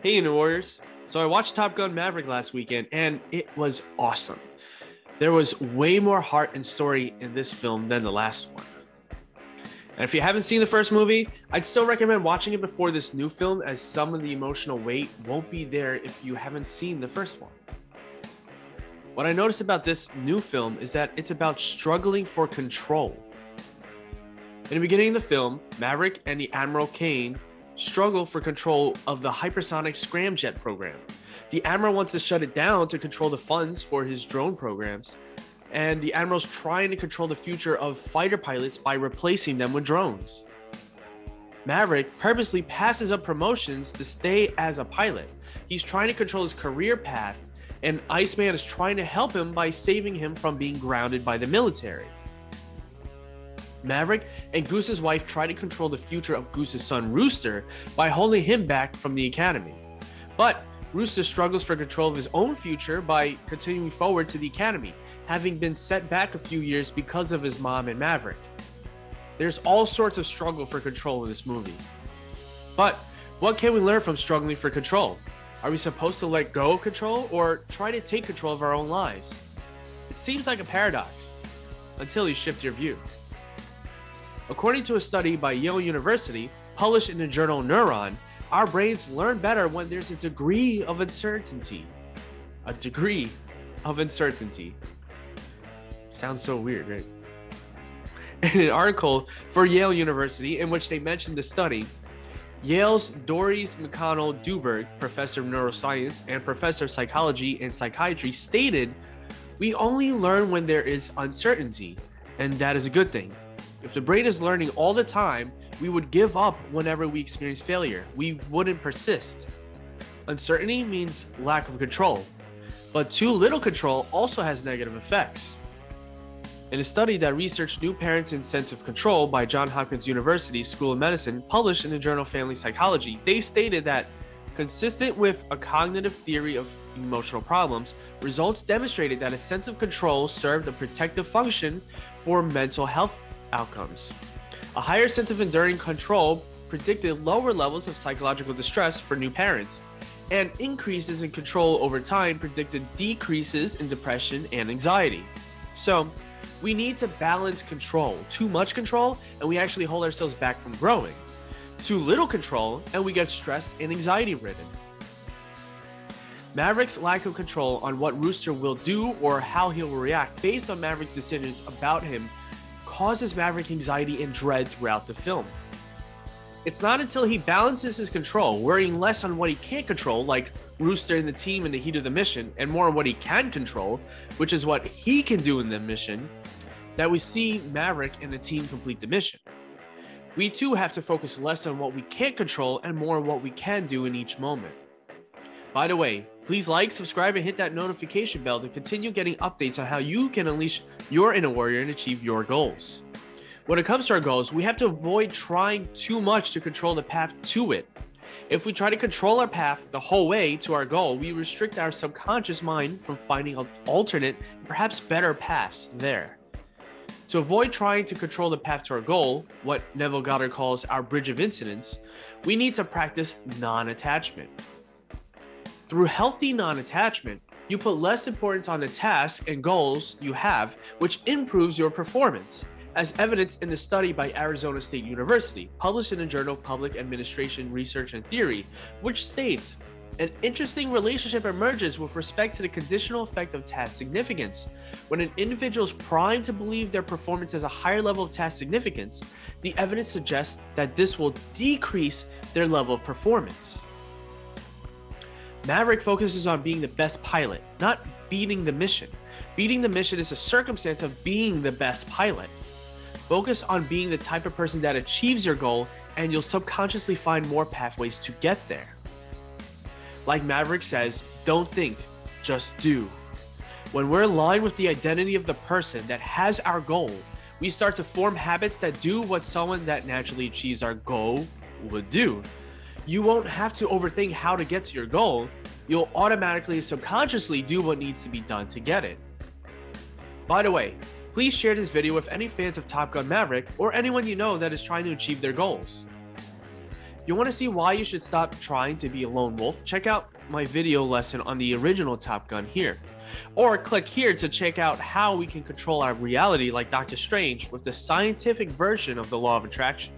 Hey, New Warriors. So I watched Top Gun Maverick last weekend, and it was awesome. There was way more heart and story in this film than the last one. And if you haven't seen the first movie, I'd still recommend watching it before this new film, as some of the emotional weight won't be there if you haven't seen the first one. What I noticed about this new film is that it's about struggling for control. In the beginning of the film, Maverick and the Admiral Kane struggle for control of the hypersonic scramjet program. The Admiral wants to shut it down to control the funds for his drone programs, and the Admiral's trying to control the future of fighter pilots by replacing them with drones. Maverick purposely passes up promotions to stay as a pilot. He's trying to control his career path, and Iceman is trying to help him by saving him from being grounded by the military. Maverick and Goose's wife try to control the future of Goose's son Rooster by holding him back from the academy. But Rooster struggles for control of his own future by continuing forward to the academy, having been set back a few years because of his mom and Maverick. There's all sorts of struggle for control in this movie. But what can we learn from struggling for control? Are we supposed to let go of control or try to take control of our own lives? It seems like a paradox until you shift your view. According to a study by Yale University, published in the journal Neuron, our brains learn better when there's a degree of uncertainty. A degree of uncertainty. Sounds so weird, right? In an article for Yale University in which they mentioned the study, Yale's Doris McConnell-Duberg, professor of neuroscience and professor of psychology and psychiatry, stated, "We only learn when there is uncertainty, and that is a good thing. If the brain is learning all the time, we would give up whenever we experience failure. We wouldn't persist. Uncertainty means lack of control, but too little control also has negative effects." In a study that researched new parents' and sense of control by Johns Hopkins University School of Medicine, published in the journal Family Psychology, they stated that, consistent with a cognitive theory of emotional problems, results demonstrated that a sense of control served a protective function for mental health outcomes. A higher sense of enduring control predicted lower levels of psychological distress for new parents, and increases in control over time predicted decreases in depression and anxiety. So, we need to balance control. Too much control, and we actually hold ourselves back from growing. Too little control, and we get stressed and anxiety ridden. Maverick's lack of control on what Rooster will do or how he'll react based on Maverick's decisions about him causes Maverick anxiety and dread throughout the film. It's not until he balances his control, worrying less on what he can't control, like Rooster and the team in the heat of the mission, and more on what he can control, which is what he can do in the mission, that we see Maverick and the team complete the mission. We too have to focus less on what we can't control and more on what we can do in each moment. By the way, please like, subscribe, and hit that notification bell to continue getting updates on how you can unleash your inner warrior and achieve your goals. When it comes to our goals, we have to avoid trying too much to control the path to it. If we try to control our path the whole way to our goal, we restrict our subconscious mind from finding alternate, perhaps better paths there. To avoid trying to control the path to our goal, what Neville Goddard calls our bridge of incidents, we need to practice non-attachment. Through healthy non-attachment, you put less importance on the tasks and goals you have, which improves your performance, as evidenced in the study by Arizona State University, published in the journal Public Administration Research and Theory, which states, "An interesting relationship emerges with respect to the conditional effect of task significance. When an individual is primed to believe their performance has a higher level of task significance, the evidence suggests that this will decrease their level of performance." Maverick focuses on being the best pilot, not beating the mission. Beating the mission is a circumstance of being the best pilot. Focus on being the type of person that achieves your goal, and you'll subconsciously find more pathways to get there. Like Maverick says, don't think, just do. When we're aligned with the identity of the person that has our goal, we start to form habits that do what someone that naturally achieves our goal would do. You won't have to overthink how to get to your goal. You'll automatically subconsciously do what needs to be done to get it. By the way, please share this video with any fans of Top Gun Maverick or anyone you know that is trying to achieve their goals. If you want to see why you should stop trying to be a lone wolf, check out my video lesson on the original Top Gun here. Or click here to check out how we can control our reality like Doctor Strange with the scientific version of the law of attraction.